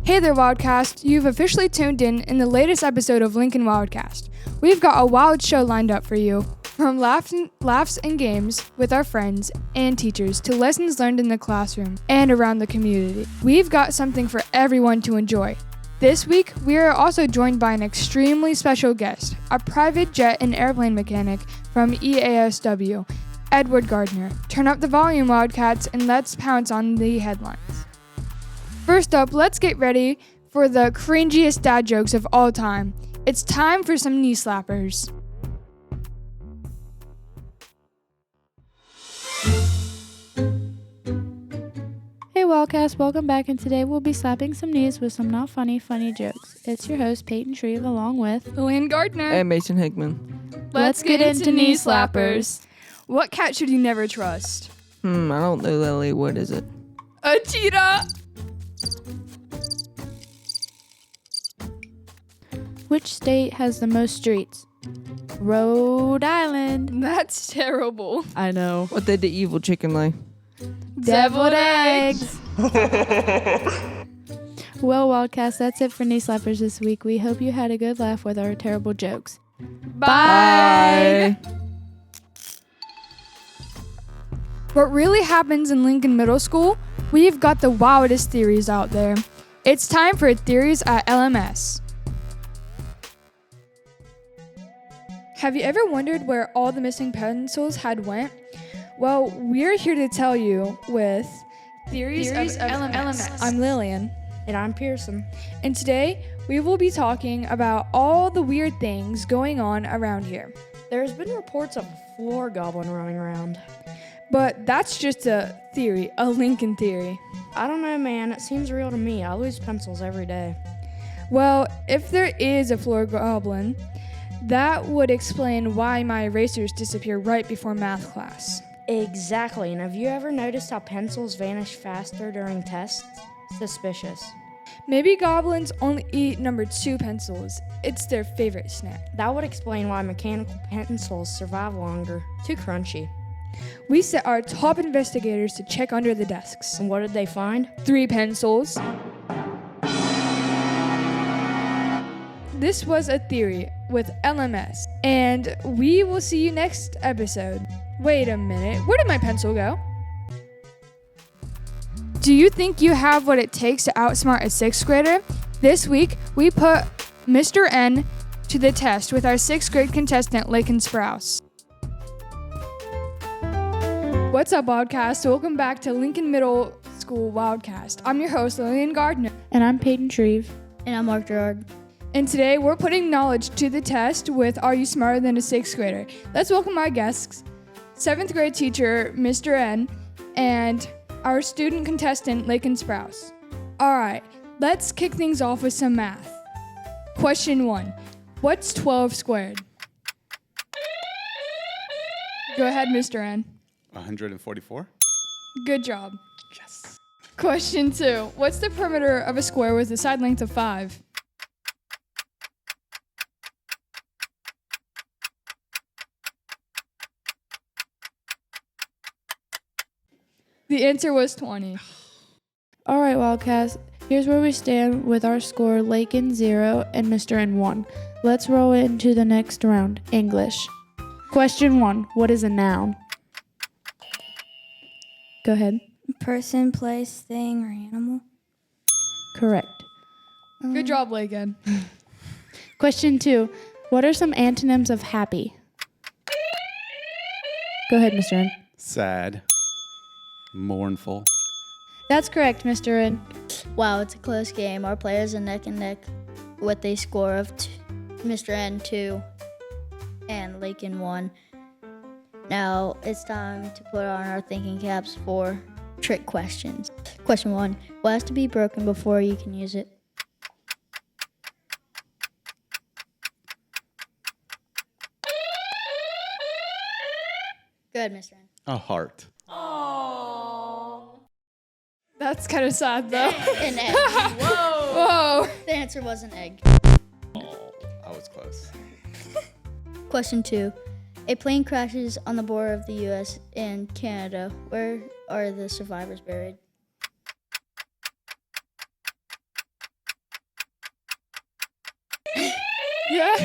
Hey there, WildCAST. You've officially tuned in the latest episode of Lincoln WildCAST. We've got a wild show lined up for you. From laughs and games with our friends and teachers to lessons learned in the classroom and around the community. We've got something for everyone to enjoy. This week, we are also joined by an extremely special guest, a private jet and airplane mechanic from EASW, Edward Gardner. Turn up the volume, Wildcats, and let's pounce on the headlines. First up, let's get ready for the cringiest dad jokes of all time. It's time for some knee slappers. Hey WildCast, welcome back, and today we'll be slapping some knees with some not funny jokes. It's your host, Peyton Shreve, along with Lillian Gardner. And Mason Hickman. Let's get into knee slappers. What cat should you never trust? I don't know, Lily. What is it? A cheetah! which state has the most streets? Rhode Island. That's terrible. I know. What did the evil chicken lay? Deviled eggs. Well, WildCast, that's it for Knee Slappers this week. We hope you had a good laugh with our terrible jokes. Bye. What really happens in Lincoln Middle School? We've got the wildest theories out there. It's time for Theories at LMS. Have you ever wondered where all the missing pencils had went? Well, we're here to tell you with Theories of LMS. I'm Lillian. And I'm Pearson. And today, we will be talking about all the weird things going on around here. There's been reports of a floor goblin running around. But that's just a theory, a Lincoln theory. I don't know, man. It seems real to me. I lose pencils every day. Well, if there is a floor goblin, that would explain why my erasers disappear right before math class. Exactly. And have you ever noticed how pencils vanish faster during tests? Suspicious. Maybe goblins only eat number 2 pencils. It's their favorite snack. That would explain why mechanical pencils survive longer. Too crunchy. We set our top investigators to check under the desks. And what did they find? 3 pencils. This was a theory with LMS, and we will see you next episode. Wait a minute, where did my pencil go? Do you think you have what it takes to outsmart a 6th grader? This week, we put Mr. N to the test with our 6th grade contestant, Lakin Sprouse. What's up, WildCast? Welcome back to Lincoln Middle School WildCast. I'm your host, Lillian Gardner. And I'm Peyton Shreve. And I'm Mark Gerard. And today, we're putting knowledge to the test with Are You Smarter Than a 6th Grader? Let's welcome our guests, 7th grade teacher, Mr. N, and our student contestant, Lakin Sprouse. All right, let's kick things off with some math. Question 1. What's 12 squared? Go ahead, Mr. N. 144. Good job. Yes. Question 2. What's the perimeter of a square with a side length of 5? The answer was 20. All right, WildCast, here's where we stand with our score, Lakin 0 and Mr. N 1. Let's roll into the next round, English. Question 1, what is a noun? Go ahead. Person, place, thing, or animal. Correct. Good job, Lakin. Question 2, what are some antonyms of happy? Go ahead, Mr. N. Sad. Mournful. That's correct, Mr. N. Wow, it's a close game. Our players are neck and neck with a score of Mr. N 2 and Lakin 1. Now it's time to put on our thinking caps for trick questions. Question 1. What has to be broken before you can use it? Good, Mr. N. A heart. That's kind of sad, though. An egg. Whoa. The answer was an egg. Oh, I was close. Question 2. A plane crashes on the border of the U.S. and Canada. Where are the survivors buried? Yeah.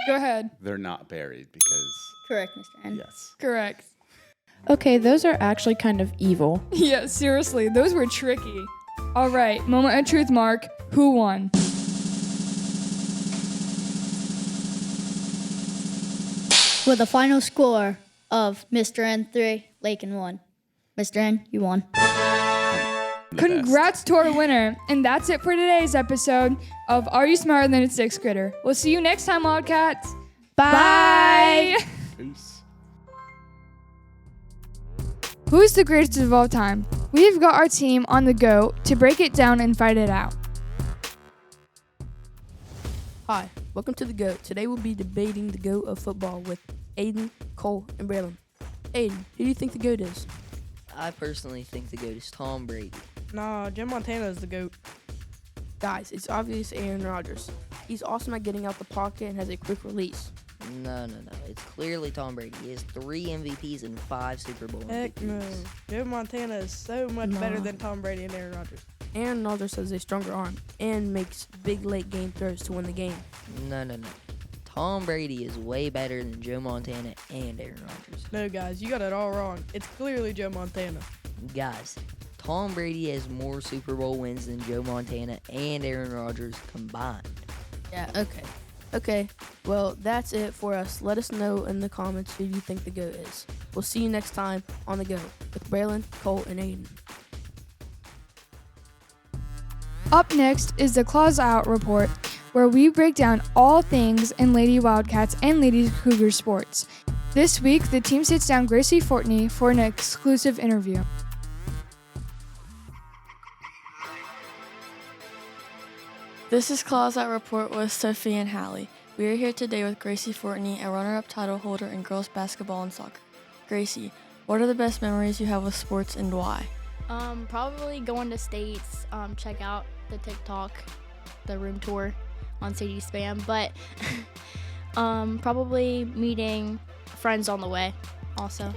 Go ahead. They're not buried because, Correct, Mr. N. yes. Correct. Okay, those are actually kind of evil. Yeah, seriously, those were tricky. All right, moment of truth, Mark. Who won? With a final score of Mr. N 3, Lakin 1. Mr. N, you won. The Congrats to our winner. And that's it for today's episode of Are You Smarter Than a Sixth Grader? We'll see you next time, Wildcats. Bye. best. Peace. Who's the greatest of all time? We've got our team on the go to break it down and fight it out. Hi, welcome to the GOAT. Today we'll be debating the GOAT of football with Aiden, Cole, and Braylon. Aiden, who do you think the GOAT is? I personally think the GOAT is Tom Brady. Nah, Joe Montana is the GOAT. Guys, it's obvious Aaron Rodgers. He's awesome at getting out the pocket and has a quick release. No. It's clearly Tom Brady. He has 3 MVPs and 5 Super Bowl Heck MVPs. no. Joe Montana is so much better Nah. than Tom Brady and Aaron Rodgers. Aaron Rodgers has a stronger arm and makes big late game throws to win the game. No. Tom Brady is way better than Joe Montana and Aaron Rodgers. No, guys, you got it all wrong. It's clearly Joe Montana. Guys, Tom Brady has more Super Bowl wins than Joe Montana and Aaron Rodgers combined. Yeah, okay. Well, that's it for us. Let us know in the comments who you think the GOAT is. We'll see you next time on the GOAT with Braylon, Cole, and Aiden. Up next is the Claws Out Report, where we break down all things in Lady Wildcats and Lady Cougar sports. This week, the team sits down Gracie Fortney for an exclusive interview. This is Claws Out Report with Sophie and Hallie. We are here today with Gracie Fortney, a runner-up title holder in girls basketball and soccer. Gracie, what are the best memories you have with sports and why? Probably going to states, check out the TikTok, the room tour on CD Spam, but probably meeting friends on the way also.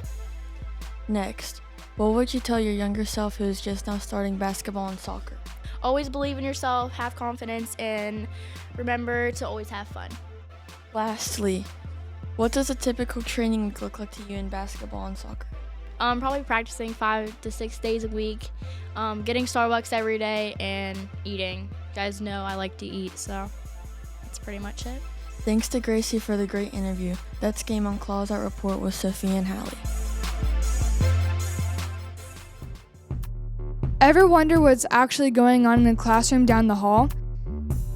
Next, what would you tell your younger self who is just now starting basketball and soccer? Always believe in yourself, have confidence, and remember to always have fun. Lastly, what does a typical training week look like to you in basketball and soccer? Probably practicing 5 to 6 days a week, getting Starbucks every day, and eating. You guys know I like to eat, so that's pretty much it. Thanks to Gracie for the great interview. That's Game on Claws Out Report with Sophie and Hallie. Ever wonder what's actually going on in the classroom down the hall?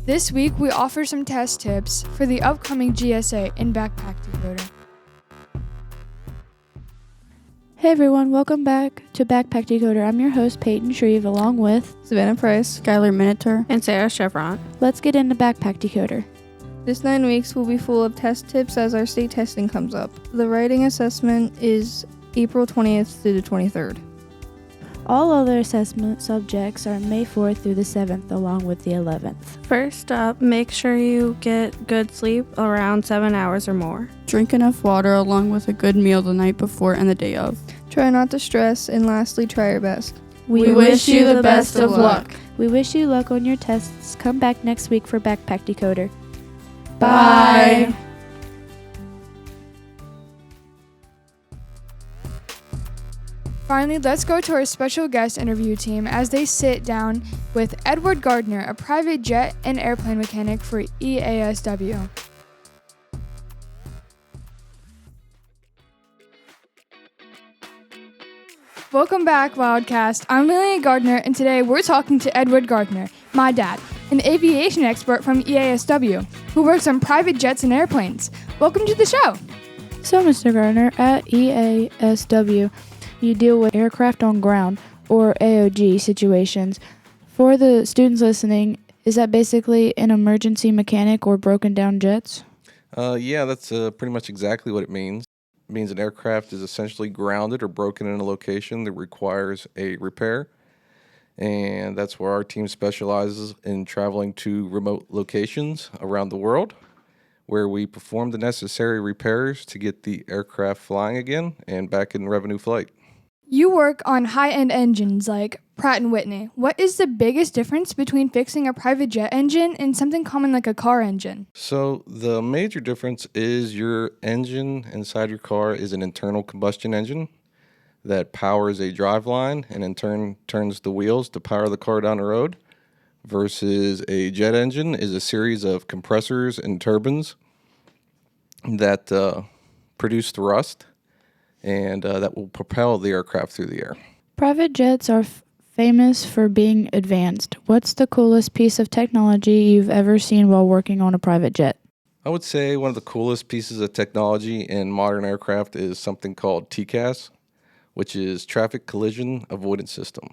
This week, we offer some test tips for the upcoming GSA in Backpack Decoder. Hey everyone, welcome back to Backpack Decoder. I'm your host, Peyton Shreve, along with Savannah Price, Skylar Minotaur, and Sarah Chevron. Let's get into Backpack Decoder. This 9 weeks will be full of test tips as our state testing comes up. The writing assessment is April 20th through the 23rd. All other assessment subjects are May 4th through the 7th, along with the 11th. First up, make sure you get good sleep, around 7 hours or more. Drink enough water along with a good meal the night before and the day of. Try not to stress, and lastly, try your best. We wish you the best of luck. We wish you luck on your tests. Come back next week for Backpack Decoder. Bye. Finally, let's go to our special guest interview team as they sit down with Edward Gardner, a private jet and airplane mechanic for EASW. Welcome back, WildCast. I'm Lillian Gardner, and today we're talking to Edward Gardner, my dad, an aviation expert from EASW, who works on private jets and airplanes. Welcome to the show. So, Mr. Gardner, at EASW, you deal with aircraft on ground, or AOG, situations. For the students listening, is that basically an emergency mechanic or broken down jets? Yeah, that's pretty much exactly what it means. It means an aircraft is essentially grounded or broken in a location that requires a repair. And that's where our team specializes in traveling to remote locations around the world, where we perform the necessary repairs to get the aircraft flying again and back in revenue flight. You work on high-end engines like Pratt & Whitney, what is the biggest difference between fixing a private jet engine and something common like a car engine? So the major difference is your engine inside your car is an internal combustion engine that powers a driveline and in turn turns the wheels to power the car down the road, versus a jet engine is a series of compressors and turbines that produce thrust and that will propel the aircraft through the air. Private jets are famous for being advanced. What's the coolest piece of technology you've ever seen while working on a private jet? I would say one of the coolest pieces of technology in modern aircraft is something called TCAS, which is Traffic Collision Avoidance System.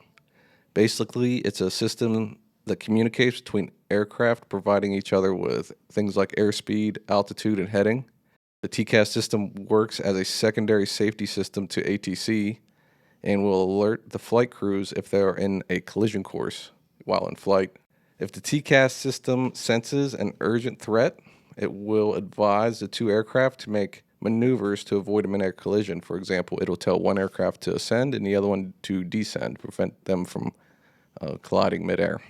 Basically, it's a system that communicates between aircraft, providing each other with things like airspeed, altitude, and heading. The TCAS system works as a secondary safety system to ATC and will alert the flight crews if they are in a collision course while in flight. If the TCAS system senses an urgent threat, it will advise the two aircraft to make maneuvers to avoid a mid-air collision. For example, it'll tell one aircraft to ascend and the other one to descend, prevent them from colliding mid-air.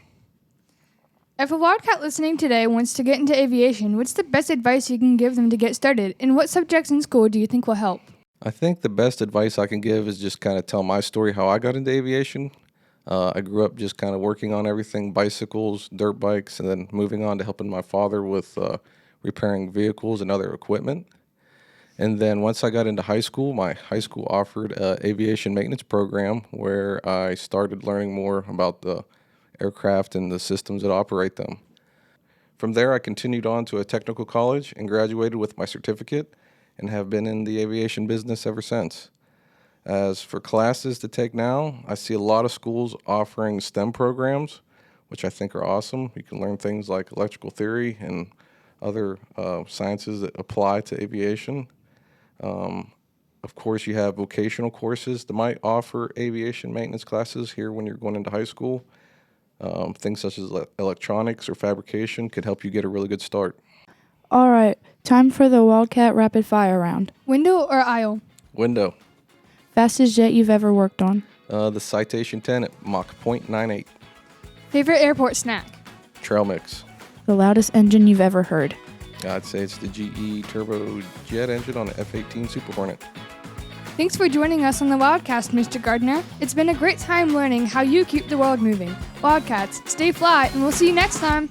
If a Wildcat listening today wants to get into aviation, what's the best advice you can give them to get started? And what subjects in school do you think will help? I think the best advice I can give is just kind of tell my story, how I got into aviation. I grew up just kind of working on everything, bicycles, dirt bikes, and then moving on to helping my father with repairing vehicles and other equipment. And then once I got into high school, my high school offered an aviation maintenance program where I started learning more about the aircraft and the systems that operate them. From there, I continued on to a technical college and graduated with my certificate and have been in the aviation business ever since. As for classes to take now, I see a lot of schools offering STEM programs, which I think are awesome. You can learn things like electrical theory and other sciences that apply to aviation. Of course, you have vocational courses that might offer aviation maintenance classes here when you're going into high school. Things such as electronics or fabrication could help you get a really good start. All right, time for the Wildcat Rapid Fire round. Window or aisle? Window. Fastest jet you've ever worked on? The Citation 10 at Mach 0.98. Favorite airport snack? Trail mix. The loudest engine you've ever heard? I'd say it's the GE turbo jet engine on the F-18 Super Hornet. Thanks for joining us on the WildCAST, Mr. Gardner. It's been a great time learning how you keep the world moving. Wildcats, stay fly, and we'll see you next time.